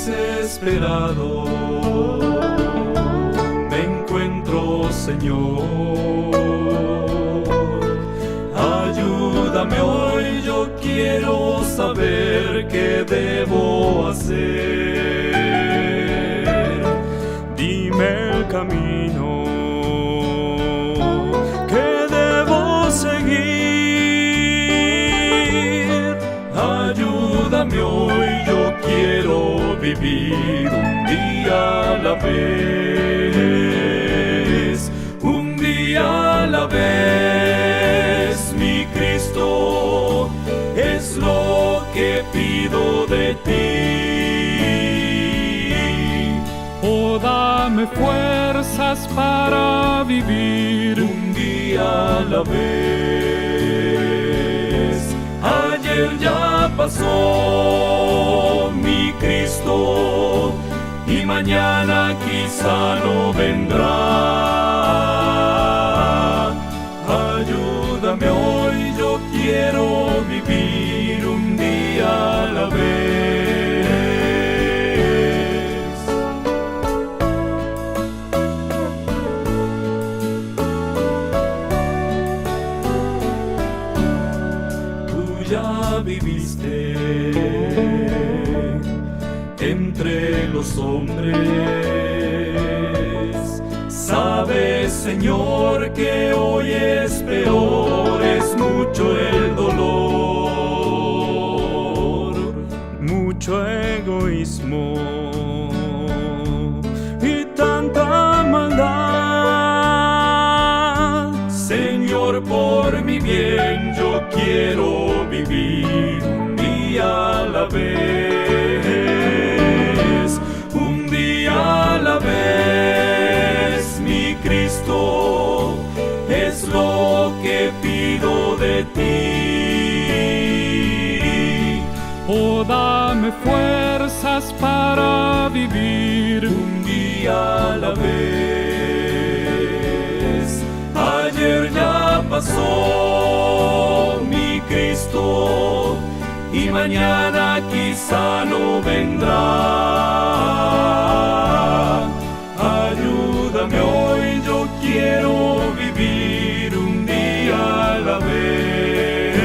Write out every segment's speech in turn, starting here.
desesperado me encuentro, Señor. Ayúdame hoy, yo quiero saber qué debo hacer. Dime el camino que debo seguir. Ayúdame hoy, yo quiero vivir un día a la vez, un día a la vez, mi Cristo, es lo que pido de ti. Oh, dame fuerzas para vivir un día a la vez. Ayer ya pasó, mi Cristo, y mañana quizá no vendrá. Ayúdame hoy, yo quiero vivir un día a la vez. Tú ya viviste entre los hombres. Sabes, Señor, que hoy es peor, es mucho el dolor, mucho egoísmo y tanta maldad. Señor, por mi bien yo quiero vivir un día a la vez, un día a la vez, mi Cristo, es lo que pido de ti. Oh, dame fuerzas para vivir un día a la vez. Ayer ya pasó, mi Cristo, y mañana quizá no vendrá. Ayúdame hoy, yo quiero vivir un día a la vez.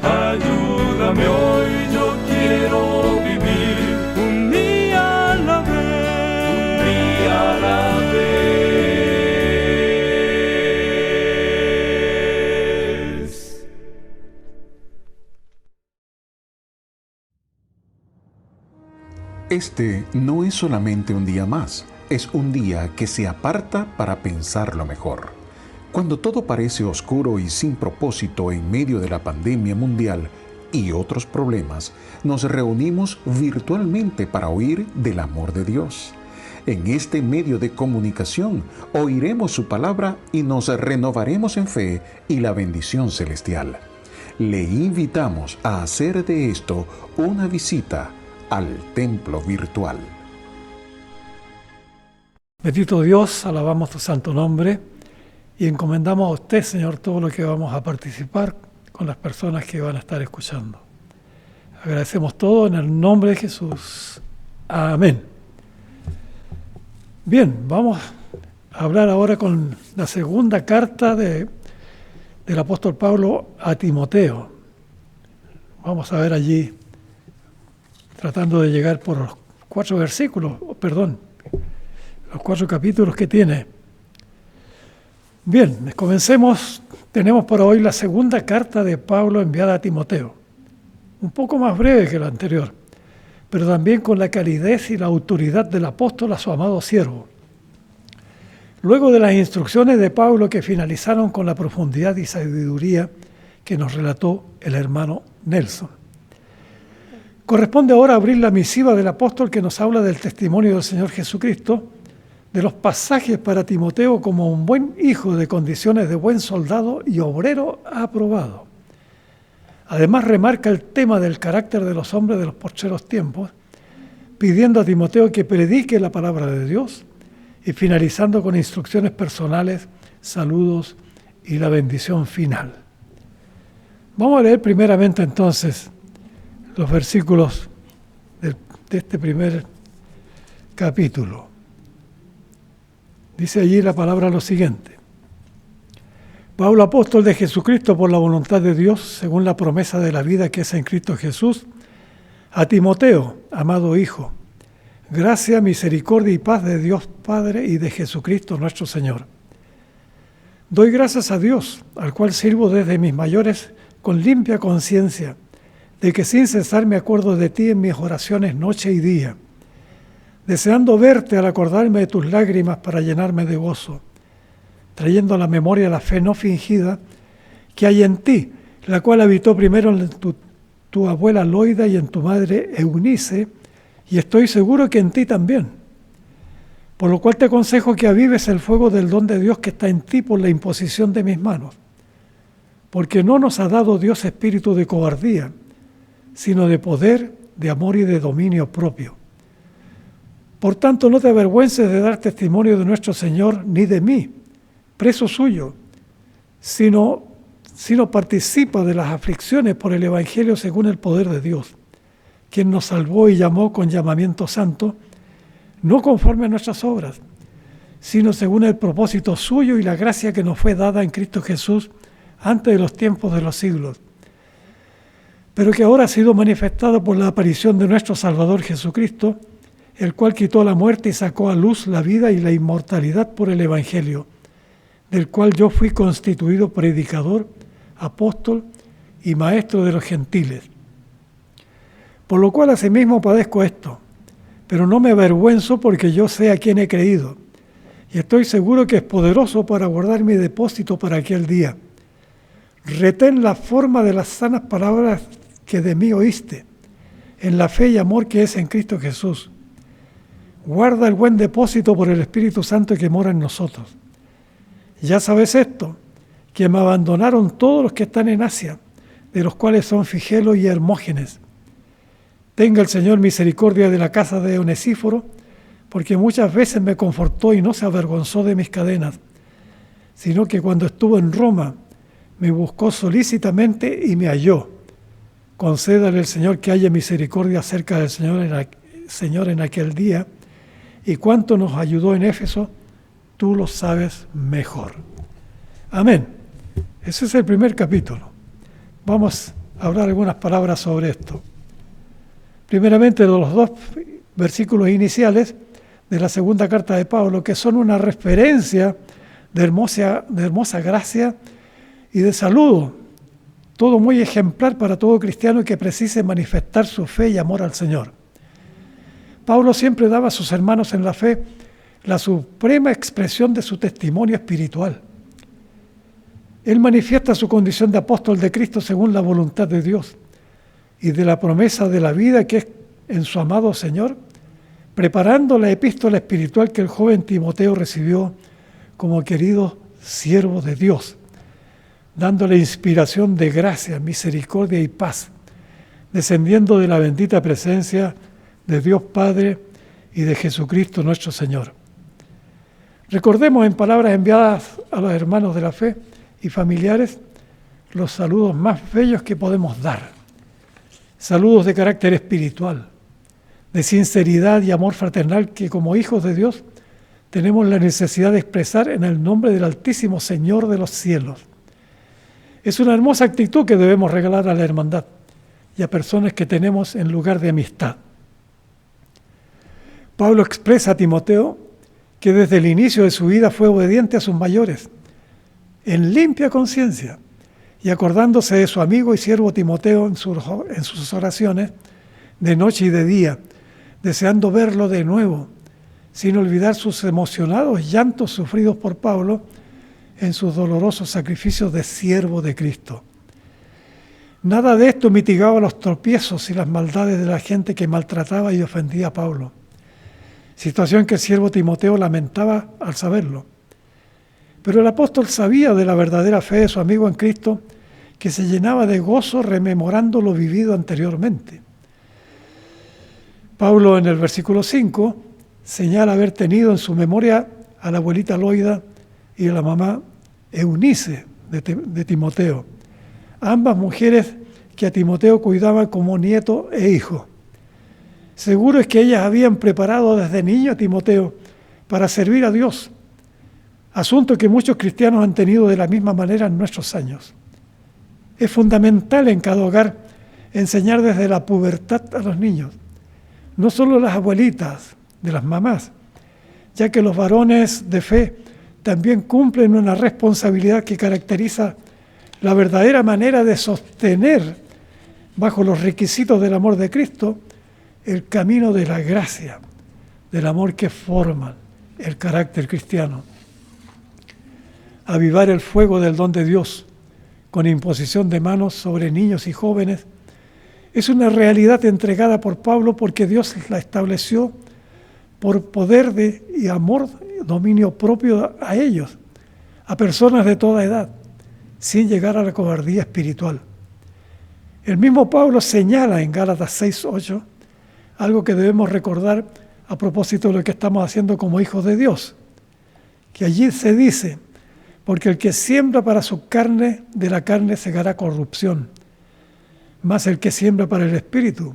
Ayúdame hoy, yo quiero vivir un día a la vez, un día a la vez. Este no es solamente un día más, es un día que se aparta para pensarlo mejor. Cuando todo parece oscuro y sin propósito en medio de la pandemia mundial y otros problemas, nos reunimos virtualmente para oír del amor de Dios. En este medio de comunicación oiremos su palabra y nos renovaremos en fe y la bendición celestial. Le invitamos a hacer de esto una visita al templo virtual. Bendito Dios, alabamos tu santo nombre y encomendamos a usted, Señor, todo lo que vamos a participar con las personas que van a estar escuchando. Agradecemos todo en el nombre de Jesús. Amén. Bien, vamos a hablar ahora con la segunda carta del apóstol Pablo a Timoteo. Vamos a ver allí, tratando de llegar por los 4 capítulos que tiene. Bien, comencemos. Tenemos por hoy la segunda carta de Pablo enviada a Timoteo. Un poco más breve que la anterior, pero también con la calidez y la autoridad del apóstol a su amado siervo. Luego de las instrucciones de Pablo que finalizaron con la profundidad y sabiduría que nos relató el hermano Nelson. Corresponde ahora abrir la misiva del apóstol que nos habla del testimonio del Señor Jesucristo, de los pasajes para Timoteo como un buen hijo de condiciones de buen soldado y obrero aprobado. Además remarca el tema del carácter de los hombres de los postreros tiempos, pidiendo a Timoteo que predique la palabra de Dios y finalizando con instrucciones personales, saludos y la bendición final. Vamos a leer primeramente entonces los versículos del de este primer capítulo. Dice allí la palabra lo siguiente: Pablo, apóstol de Jesucristo por la voluntad de Dios, según la promesa de la vida que es en Cristo Jesús, a Timoteo, amado hijo, gracia, misericordia y paz de Dios Padre y de Jesucristo nuestro Señor. Doy gracias a Dios, al cual sirvo desde mis mayores con limpia conciencia, de que sin cesar me acuerdo de ti en mis oraciones noche y día, deseando verte al acordarme de tus lágrimas para llenarme de gozo, trayendo a la memoria la fe no fingida que hay en ti, la cual habitó primero en tu abuela Loida y en tu madre Eunice, y estoy seguro que en ti también. Por lo cual te aconsejo que avives el fuego del don de Dios que está en ti por la imposición de mis manos. Porque no nos ha dado Dios espíritu de cobardía, sino de poder, de amor y de dominio propio. Por tanto, no te avergüences de dar testimonio de nuestro Señor, ni de mí, preso suyo, sino participa de las aflicciones por el Evangelio según el poder de Dios, quien nos salvó y llamó con llamamiento santo, no conforme a nuestras obras, sino según el propósito suyo y la gracia que nos fue dada en Cristo Jesús antes de los tiempos de los siglos, pero que ahora ha sido manifestado por la aparición de nuestro Salvador Jesucristo, el cual quitó la muerte y sacó a luz la vida y la inmortalidad por el Evangelio, del cual yo fui constituido predicador, apóstol y maestro de los gentiles. Por lo cual asimismo padezco esto, pero no me avergüenzo porque yo sé a quién he creído, y estoy seguro que es poderoso para guardar mi depósito para aquel día. Retén la forma de las sanas palabras que de mí oíste, en la fe y amor que es en Cristo Jesús. Guarda el buen depósito por el Espíritu Santo que mora en nosotros. Ya sabes esto, que me abandonaron todos los que están en Asia, de los cuales son Figelo y Hermógenes. Tenga el Señor misericordia de la casa de Onesíforo, porque muchas veces me confortó y no se avergonzó de mis cadenas, sino que cuando estuvo en Roma me buscó solícitamente y me halló. Concédale el Señor que haya misericordia acerca del Señor en aquel día, y cuánto nos ayudó en Éfeso, tú lo sabes mejor. Amén. Ese es el primer capítulo. Vamos a hablar algunas palabras sobre esto. Primeramente, los dos versículos iniciales de la segunda carta de Pablo, que son una referencia de hermosa gracia y de saludo, todo muy ejemplar para todo cristiano que precise manifestar su fe y amor al Señor. Pablo siempre daba a sus hermanos en la fe la suprema expresión de su testimonio espiritual. Él manifiesta su condición de apóstol de Cristo según la voluntad de Dios y de la promesa de la vida que es en su amado Señor, preparando la epístola espiritual que el joven Timoteo recibió como querido siervo de Dios, dándole inspiración de gracia, misericordia y paz, descendiendo de la bendita presencia de Dios Padre y de Jesucristo nuestro Señor. Recordemos en palabras enviadas a los hermanos de la fe y familiares los saludos más bellos que podemos dar. Saludos de carácter espiritual, de sinceridad y amor fraternal que como hijos de Dios tenemos la necesidad de expresar en el nombre del Altísimo Señor de los cielos. Es una hermosa actitud que debemos regalar a la hermandad y a personas que tenemos en lugar de amistad. Pablo expresa a Timoteo que desde el inicio de su vida fue obediente a sus mayores, en limpia conciencia, y acordándose de su amigo y siervo Timoteo en sus oraciones de noche y de día, deseando verlo de nuevo, sin olvidar sus emocionados llantos sufridos por Pablo en sus dolorosos sacrificios de siervo de Cristo. Nada de esto mitigaba los tropiezos y las maldades de la gente que maltrataba y ofendía a Pablo, situación que el siervo Timoteo lamentaba al saberlo. Pero el apóstol sabía de la verdadera fe de su amigo en Cristo, que se llenaba de gozo rememorando lo vivido anteriormente. Pablo en el versículo 5 señala haber tenido en su memoria a la abuelita Loida y a la mamá Eunice de Timoteo, ambas mujeres que a Timoteo cuidaban como nieto e hijo. Seguro es que ellas habían preparado desde niño a Timoteo para servir a Dios, asunto que muchos cristianos han tenido de la misma manera en nuestros años. Es fundamental en cada hogar enseñar desde la pubertad a los niños, no solo las abuelitas, de las mamás, ya que los varones de fe también cumplen una responsabilidad que caracteriza la verdadera manera de sostener, bajo los requisitos del amor de Cristo, el camino de la gracia, del amor que forma el carácter cristiano. Avivar el fuego del don de Dios con imposición de manos sobre niños y jóvenes es una realidad entregada por Pablo porque Dios la estableció por poder y amor, dominio propio a ellos, a personas de toda edad, sin llegar a la cobardía espiritual. El mismo Pablo señala en Gálatas 6:8 algo que debemos recordar a propósito de lo que estamos haciendo como hijos de Dios, que allí se dice: porque el que siembra para su carne, de la carne segará corrupción, mas el que siembra para el Espíritu,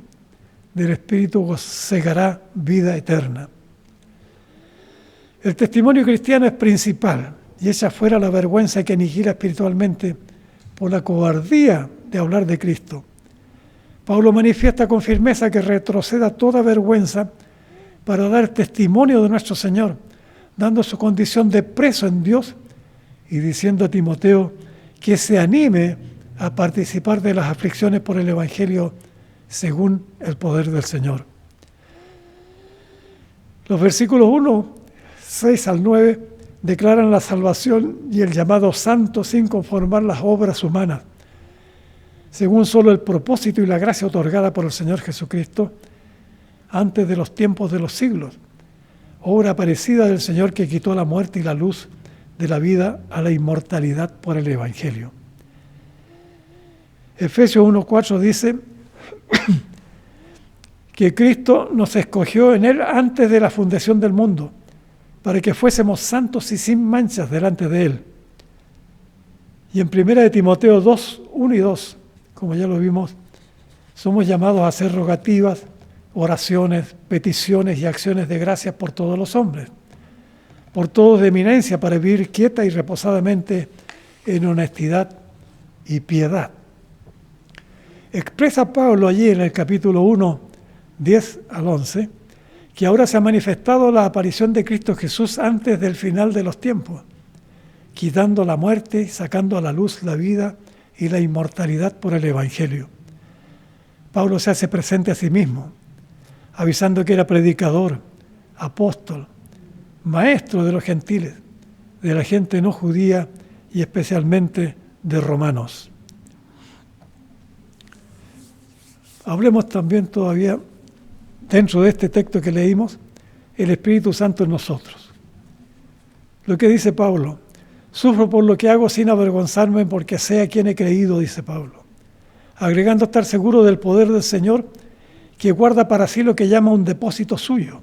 del Espíritu segará vida eterna. El testimonio cristiano es principal y echa fuera la vergüenza que aniquila espiritualmente por la cobardía de hablar de Cristo. Pablo manifiesta con firmeza que retroceda toda vergüenza para dar testimonio de nuestro Señor, dando su condición de preso en Dios y diciendo a Timoteo que se anime a participar de las aflicciones por el Evangelio según el poder del Señor. Los versículos 1, 6 al 9 declaran la salvación y el llamado santo sin conformar las obras humanas, según solo el propósito y la gracia otorgada por el Señor Jesucristo antes de los tiempos de los siglos, obra parecida del Señor que quitó la muerte y la luz de la vida a la inmortalidad por el Evangelio. Efesios 1:4 dice que Cristo nos escogió en Él antes de la fundación del mundo, para que fuésemos santos y sin manchas delante de Él. Y en 1 Timoteo 2:1 y 2, como ya lo vimos, somos llamados a hacer rogativas, oraciones, peticiones y acciones de gracias por todos los hombres, por todos de eminencia, para vivir quieta y reposadamente en honestidad y piedad. Expresa Pablo allí en el capítulo 1, 10 al 11, que ahora se ha manifestado la aparición de Cristo Jesús antes del final de los tiempos, quitando la muerte, sacando a la luz la vida y la inmortalidad por el Evangelio. Pablo se hace presente a sí mismo, avisando que era predicador, apóstol, maestro de los gentiles, de la gente no judía y especialmente de romanos. Hablemos también todavía, dentro de este texto que leímos, el Espíritu Santo en nosotros. Lo que dice Pablo: sufro por lo que hago sin avergonzarme, porque sé a quién he creído, dice Pablo, agregando estar seguro del poder del Señor, que guarda para sí lo que llama un depósito suyo.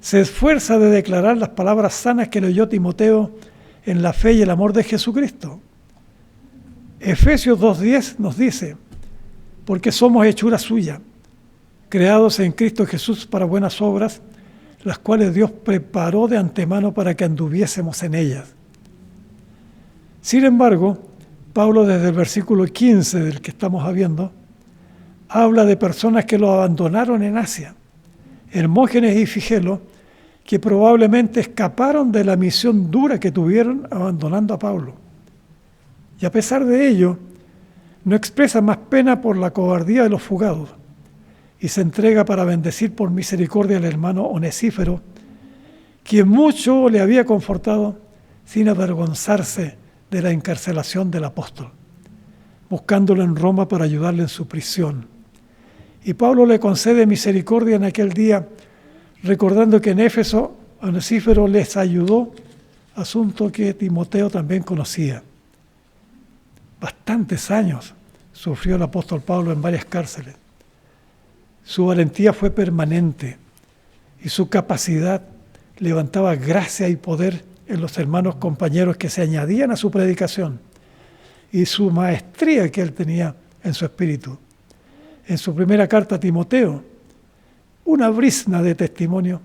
Se esfuerza de declarar las palabras sanas que leyó Timoteo en la fe y el amor de Jesucristo. Efesios 2:10 nos dice: porque somos hechura suya, creados en Cristo Jesús para buenas obras, las cuales Dios preparó de antemano para que anduviésemos en ellas. Sin embargo, Pablo, desde el versículo 15 del que estamos viendo, habla de personas que lo abandonaron en Asia, Hermógenes y Figelo, que probablemente escaparon de la misión dura que tuvieron abandonando a Pablo. Y a pesar de ello, no expresa más pena por la cobardía de los fugados y se entrega para bendecir por misericordia al hermano Onesífero, quien mucho le había confortado sin avergonzarse de la encarcelación del apóstol, buscándolo en Roma para ayudarle en su prisión. Y Pablo le concede misericordia en aquel día, recordando que en Éfeso Onesífero les ayudó, asunto que Timoteo también conocía. Bastantes años sufrió el apóstol Pablo en varias cárceles. Su valentía fue permanente y su capacidad levantaba gracia y poder en los hermanos compañeros que se añadían a su predicación, y su maestría que él tenía en su espíritu. En su primera carta a Timoteo, una brizna de testimonio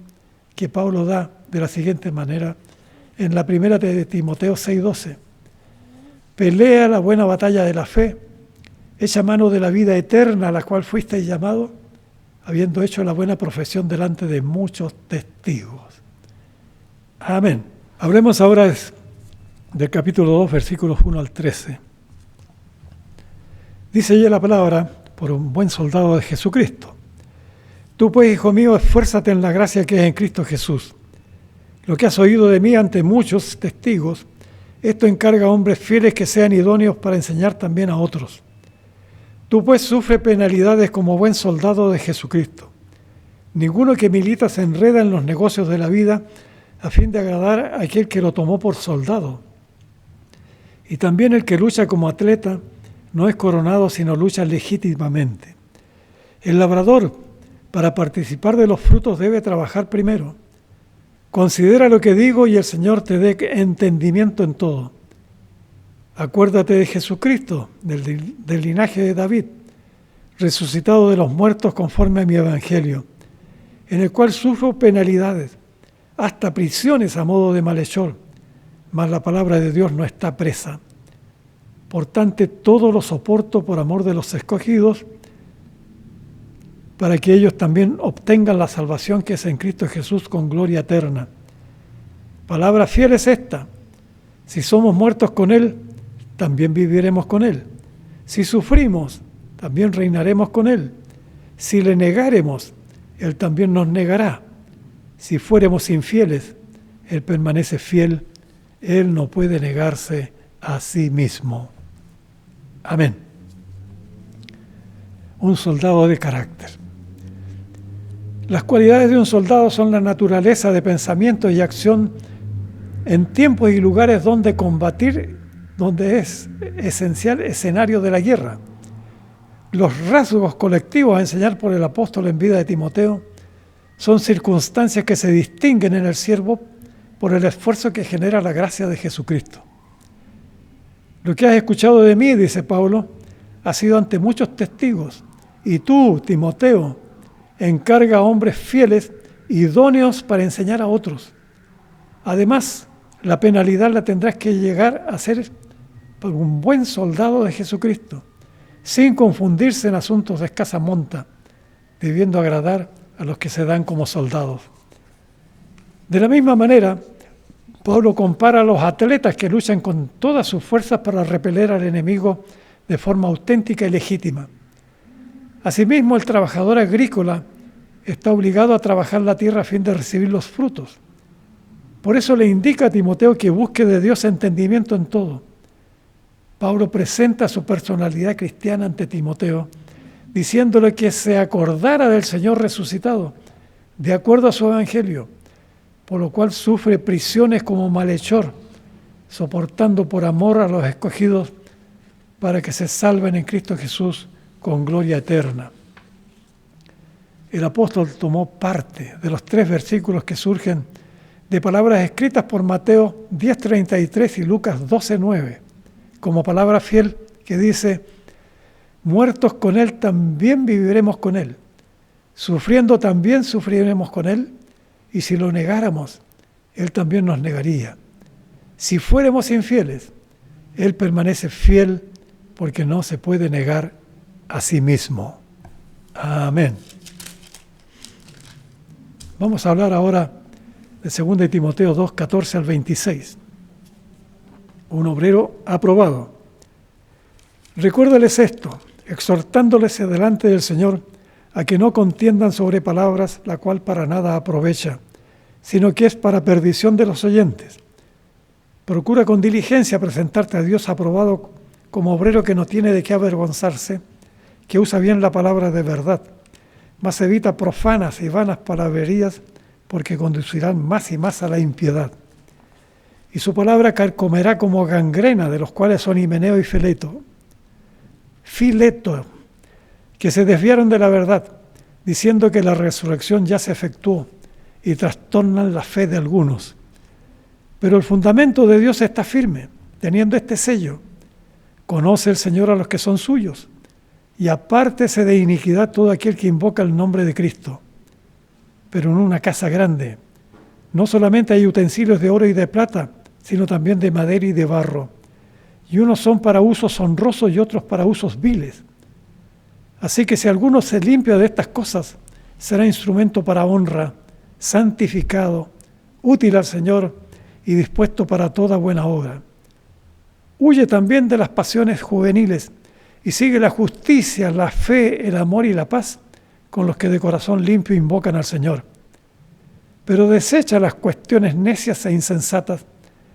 que Pablo da de la siguiente manera en la primera de Timoteo 6:12. Pelea la buena batalla de la fe, echa mano de la vida eterna a la cual fuisteis llamados, habiendo hecho la buena profesión delante de muchos testigos. Amén. Hablemos ahora del capítulo 2, versículos 1 al 13. Dice allí la palabra, por un buen soldado de Jesucristo. Tú pues, hijo mío, esfuérzate en la gracia que es en Cristo Jesús. Lo que has oído de mí ante muchos testigos, esto encarga a hombres fieles que sean idóneos para enseñar también a otros. Tú pues sufre penalidades como buen soldado de Jesucristo. Ninguno que milita se enreda en los negocios de la vida a fin de agradar a aquel que lo tomó por soldado. Y también el que lucha como atleta no es coronado, sino lucha legítimamente. El labrador, para participar de los frutos, debe trabajar primero. Considera lo que digo y el Señor te dé entendimiento en todo. Acuérdate de Jesucristo, del linaje de David, resucitado de los muertos conforme a mi evangelio, en el cual sufro penalidades, hasta prisiones a modo de malhechor, mas la palabra de Dios no está presa. Por tanto, todo lo soporto por amor de los escogidos, para que ellos también obtengan la salvación que es en Cristo Jesús con gloria eterna. Palabra fiel es esta: si somos muertos con Él, también viviremos con Él. Si sufrimos, también reinaremos con Él. Si le negáremos, Él también nos negará. Si fuéramos infieles, Él permanece fiel. Él no puede negarse a sí mismo. Amén. Un soldado de carácter. Las cualidades de un soldado son la naturaleza de pensamiento y acción en tiempos y lugares donde combatir, donde es esencial escenario de la guerra. Los rasgos colectivos a enseñar por el apóstol en vida de Timoteo son circunstancias que se distinguen en el siervo por el esfuerzo que genera la gracia de Jesucristo. Lo que has escuchado de mí, dice Pablo, ha sido ante muchos testigos, y tú, Timoteo, encarga a hombres fieles, idóneos para enseñar a otros. Además, la penalidad la tendrás que llegar a ser por un buen soldado de Jesucristo, sin confundirse en asuntos de escasa monta, debiendo agradar a los que se dan como soldados. De la misma manera, Pablo compara a los atletas que luchan con todas sus fuerzas para repeler al enemigo de forma auténtica y legítima. Asimismo, el trabajador agrícola está obligado a trabajar la tierra a fin de recibir los frutos. Por eso le indica a Timoteo que busque de Dios entendimiento en todo. Pablo presenta su personalidad cristiana ante Timoteo, diciéndole que se acordara del Señor resucitado, de acuerdo a su evangelio, por lo cual sufre prisiones como malhechor, soportando por amor a los escogidos para que se salven en Cristo Jesús con gloria eterna. El apóstol tomó parte de los 3 versículos que surgen de palabras escritas por Mateo 10:33 y Lucas 12:9, como palabra fiel que dice: muertos con Él también viviremos con Él, sufriendo también sufriremos con Él, y si lo negáramos, Él también nos negaría. Si fuéramos infieles, Él permanece fiel porque no se puede negar a sí mismo. Amén. Vamos a hablar ahora de 2 Timoteo 2, 14 al 26. Un obrero aprobado. Recuérdales esto, exhortándoles delante del Señor a que no contiendan sobre palabras, la cual para nada aprovecha, sino que es para perdición de los oyentes. Procura con diligencia presentarte a Dios aprobado como obrero que no tiene de qué avergonzarse, que usa bien la palabra de verdad, mas evita profanas y vanas palabrerías, porque conducirán más y más a la impiedad. Y su palabra carcomerá como gangrena, de los cuales son Himeneo y Fileto, que se desviaron de la verdad, diciendo que la resurrección ya se efectuó, y trastornan la fe de algunos. Pero el fundamento de Dios está firme, teniendo este sello: conoce el Señor a los que son suyos, y apártese de iniquidad todo aquel que invoca el nombre de Cristo. pero en una casa grande. No solamente hay utensilios de oro y de plata, sino también de madera y de barro. Y unos son para usos honrosos y otros para usos viles. Así que si alguno se limpia de estas cosas, será instrumento para honra, santificado, útil al Señor y dispuesto para toda buena obra. Huye también de las pasiones juveniles y sigue la justicia, la fe, el amor y la paz con los que de corazón limpio invocan al Señor. Pero desecha las cuestiones necias e insensatas,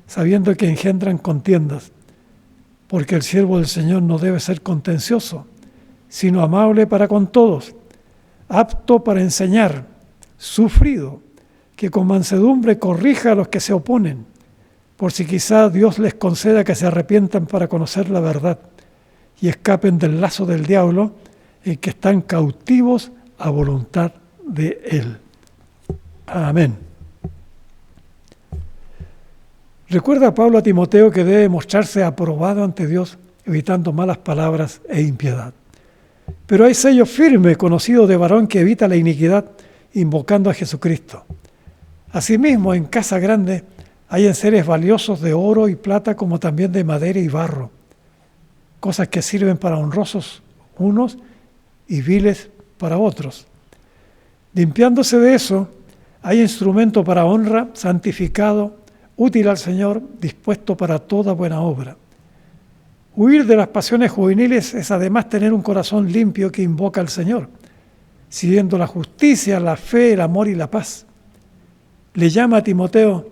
sabiendo que engendran contiendas, porque el siervo del Señor no debe ser contencioso, sino amable para con todos, apto para enseñar, sufrido, que con mansedumbre corrija a los que se oponen, por si quizá Dios les conceda que se arrepientan para conocer la verdad y escapen del lazo del diablo en que están cautivos a voluntad de Él. Amén. Recuerda a Pablo a Timoteo que debe mostrarse aprobado ante Dios, evitando malas palabras e impiedad. Pero hay sello firme, conocido de varón que evita la iniquidad, invocando a Jesucristo. Asimismo, en casa grande hay enseres valiosos de oro y plata, como también de madera y barro, cosas que sirven para honrosos unos y viles para otros. Limpiándose de eso, hay instrumento para honra, santificado, útil al Señor, dispuesto para toda buena obra. Huir de las pasiones juveniles es además tener un corazón limpio que invoca al Señor, siguiendo la justicia, la fe, el amor y la paz. Le llama a Timoteo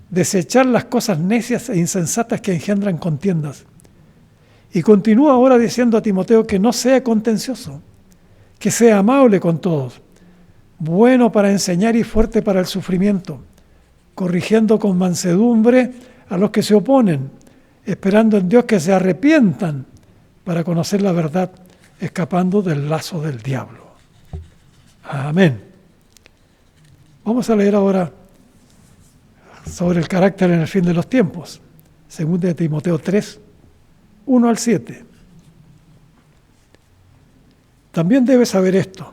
desechar las cosas necias e insensatas que engendran contiendas. Y continúa ahora diciendo a Timoteo que no sea contencioso, que sea amable con todos, bueno para enseñar y fuerte para el sufrimiento, corrigiendo con mansedumbre a los que se oponen, esperando en Dios que se arrepientan para conocer la verdad, escapando del lazo del diablo. Amén. Vamos a leer ahora sobre el carácter en el fin de los tiempos. 2 Timoteo 3, 1 al 7. También debes saber esto,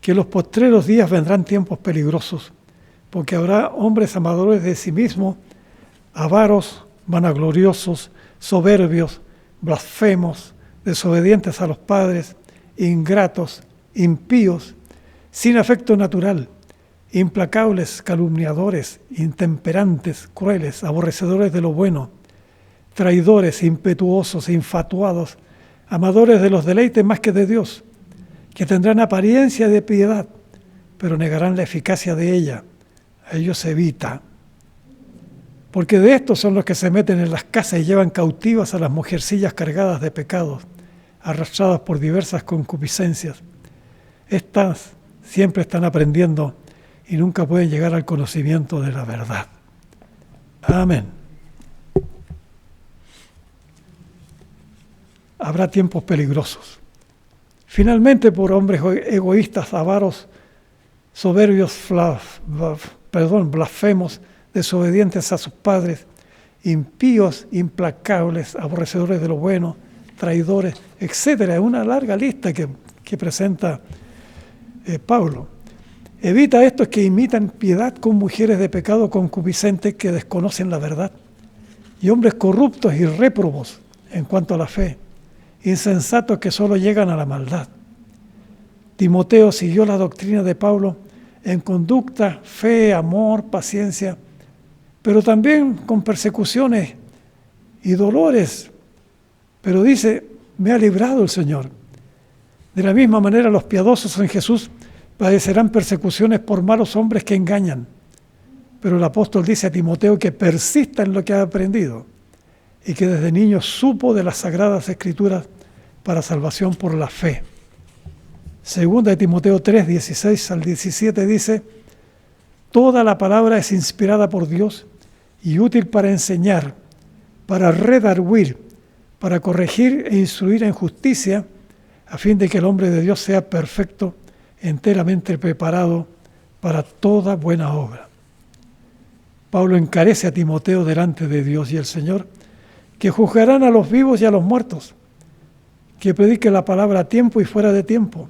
que en los postreros días vendrán tiempos peligrosos, porque habrá hombres amadores de sí mismos, avaros, vanagloriosos, soberbios, blasfemos, desobedientes a los padres, ingratos, impíos, sin afecto natural, implacables, calumniadores, intemperantes, crueles, aborrecedores de lo bueno, traidores, impetuosos, infatuados, amadores de los deleites más que de Dios, que tendrán apariencia de piedad, pero negarán la eficacia de ella. A ellos se evita. Porque de estos son los que se meten en las casas y llevan cautivas a las mujercillas cargadas de pecados, arrastradas por diversas concupiscencias. Estas siempre están aprendiendo y nunca pueden llegar al conocimiento de la verdad. Amén. Habrá tiempos peligrosos. Finalmente, por hombres egoístas, avaros, soberbios, blasfemos, desobedientes a sus padres, impíos, implacables, aborrecedores de lo bueno, traidores, etc. Es una larga lista que presenta Pablo. Evita estos que imitan piedad con mujeres de pecado concupiscentes que desconocen la verdad, y hombres corruptos y réprobos en cuanto a la fe, insensatos que solo llegan a la maldad. Timoteo siguió la doctrina de Pablo en conducta, fe, amor, paciencia, pero también con persecuciones y dolores. Pero dice, me ha librado el Señor. De la misma manera, los piadosos en Jesús padecerán persecuciones por malos hombres que engañan. Pero el apóstol dice a Timoteo que persista en lo que ha aprendido y que desde niño supo de las sagradas escrituras para salvación por la fe. 2 Timoteo 3, 16 al 17 dice, toda la palabra es inspirada por Dios y útil para enseñar, para redarguir, para corregir e instruir en justicia, a fin de que el hombre de Dios sea perfecto, enteramente preparado para toda buena obra. Pablo encarece a Timoteo delante de Dios y el Señor, que juzgarán a los vivos y a los muertos, que predique la palabra a tiempo y fuera de tiempo,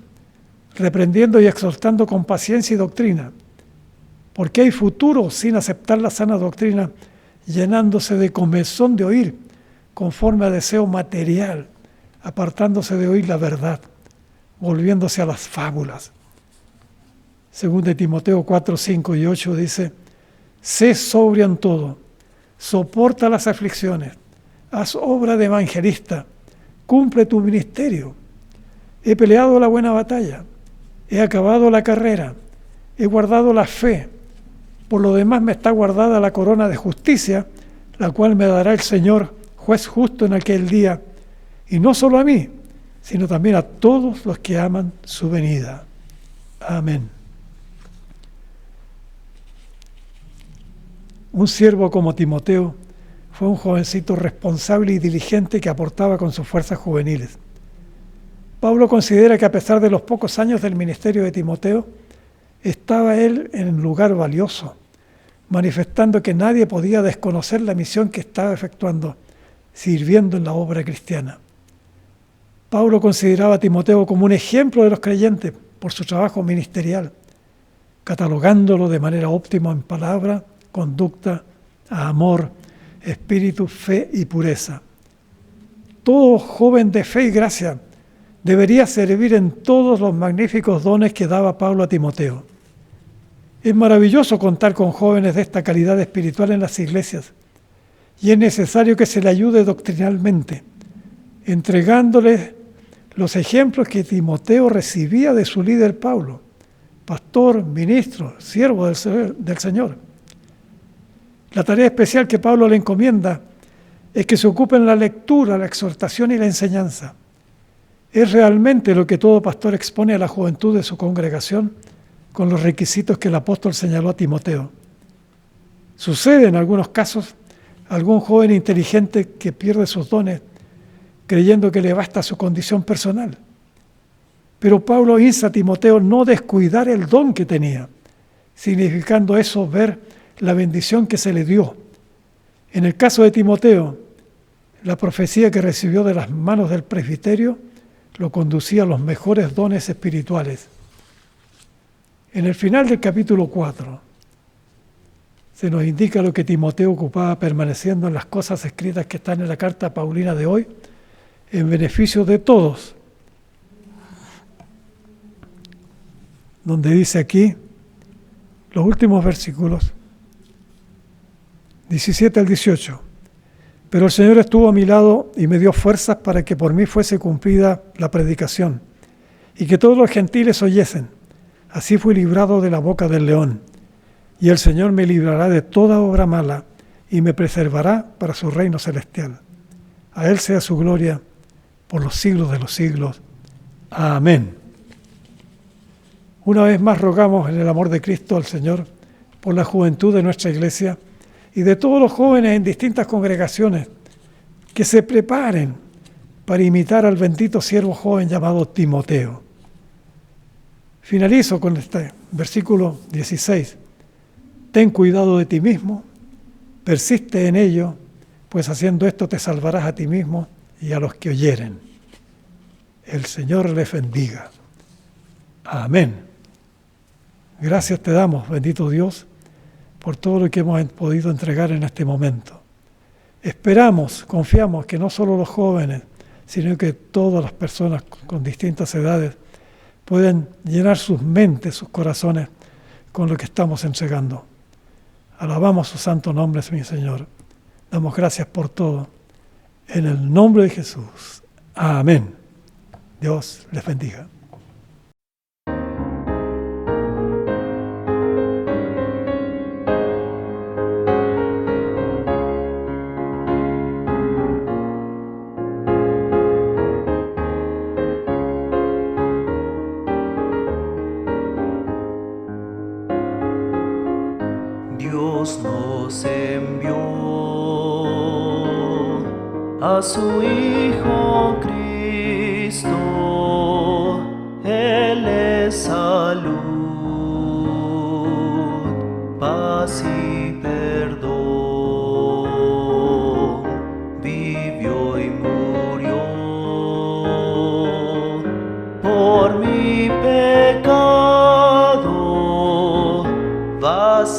reprendiendo y exhortando con paciencia y doctrina. porque hay futuro sin aceptar la sana doctrina, llenándose de comezón de oír, conforme a deseo material, apartándose de oír la verdad, volviéndose a las fábulas. Según de Timoteo 4, 5 y 8 dice: sé sobrio en todo, soporta las aflicciones, haz obra de evangelista, cumple tu ministerio. He peleado la buena batalla, he acabado la carrera, he guardado la fe. Por lo demás me está guardada la corona de justicia, la cual me dará el Señor, juez justo en aquel día, y no solo a mí, sino también a todos los que aman su venida. Amén. Un siervo como Timoteo fue un jovencito responsable y diligente que aportaba con sus fuerzas juveniles. Pablo considera que a pesar de los pocos años del ministerio de Timoteo, estaba él en un lugar valioso, manifestando que nadie podía desconocer la misión que estaba efectuando, sirviendo en la obra cristiana. Pablo consideraba a Timoteo como un ejemplo de los creyentes por su trabajo ministerial, catalogándolo de manera óptima en palabra, conducta, amor, espíritu, fe y pureza. Todo joven de fe y gracia debería servir en todos los magníficos dones que daba Pablo a Timoteo. Es maravilloso contar con jóvenes de esta calidad espiritual en las iglesias, y es necesario que se le ayude doctrinalmente, entregándoles los ejemplos que Timoteo recibía de su líder Pablo, pastor, ministro, siervo del Señor. La tarea especial que Pablo le encomienda es que se ocupe en la lectura, la exhortación y la enseñanza. Es realmente lo que todo pastor expone a la juventud de su congregación con los requisitos que el apóstol señaló a Timoteo. Sucede en algunos casos algún joven inteligente que pierde sus dones creyendo que le basta su condición personal. Pero Pablo insta a Timoteo no descuidar el don que tenía, significando eso ver la bendición que se le dio. En el caso de Timoteo, la profecía que recibió de las manos del presbiterio lo conducía a los mejores dones espirituales. En el final del capítulo 4 se nos indica lo que Timoteo ocupaba permaneciendo en las cosas escritas que están en la carta paulina de hoy, en beneficio de todos. Donde dice aquí, los últimos versículos, 17 al 18. Pero el Señor estuvo a mi lado y me dio fuerzas para que por mí fuese cumplida la predicación y que todos los gentiles oyesen. Así fui librado de la boca del león. Y el Señor me librará de toda obra mala y me preservará para su reino celestial. A Él sea su gloria por los siglos de los siglos. Amén. Una vez más rogamos en el amor de Cristo al Señor por la juventud de nuestra iglesia y de todos los jóvenes en distintas congregaciones que se preparen para imitar al bendito siervo joven llamado Timoteo. Finalizo con este versículo 16. Ten cuidado de ti mismo, persiste en ello, pues haciendo esto te salvarás a ti mismo y a los que oyeren. El Señor les bendiga. Amén. Gracias te damos, bendito Dios, por todo lo que hemos podido entregar en este momento. Esperamos, confiamos que no solo los jóvenes, sino que todas las personas con distintas edades pueden llenar sus mentes, sus corazones con lo que estamos entregando. Alabamos su santo nombre, mi Señor. Damos gracias por todo. En el nombre de Jesús. Amén. Dios les bendiga. Dios nos envió a su Hijo Cristo, Él es salud, paz y perdón, vivió y murió por mi pecado, vas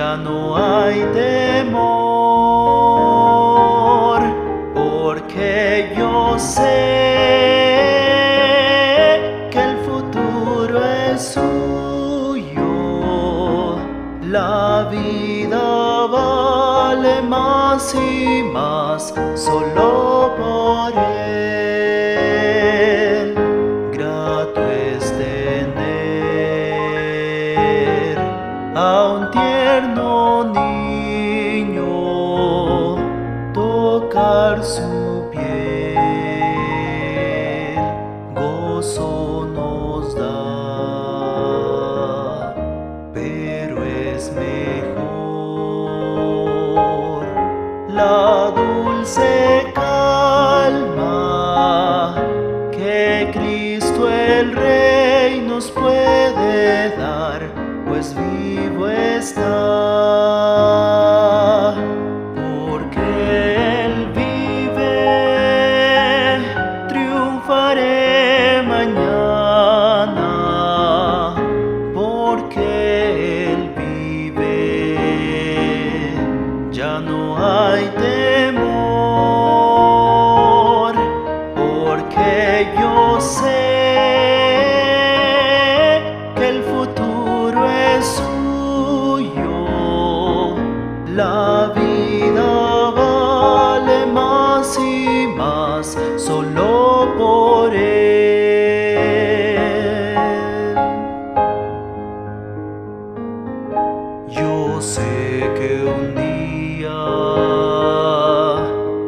ya no hay temor, porque yo sé que el futuro es suyo. La vida vale más y más solo por Él. Grato es tener a un tierno niño, tocar su piel, gozo nos da, pero es mejor la dulce calma que Cristo el Rey nos puede dar, pues vivo está, porque Él vive, triunfaré mañana, porque Él vive, ya no hay temor, porque yo sé que el futuro es suyo. La vida vale más y más solo por Él. Yo sé que un día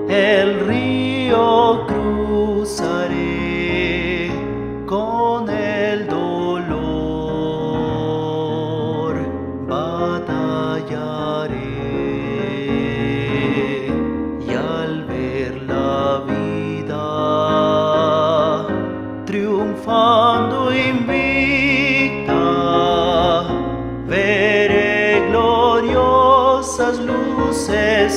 el río cruzaré con el dolor, batallaré, y al ver la vida triunfando invicta, veré gloriosas luces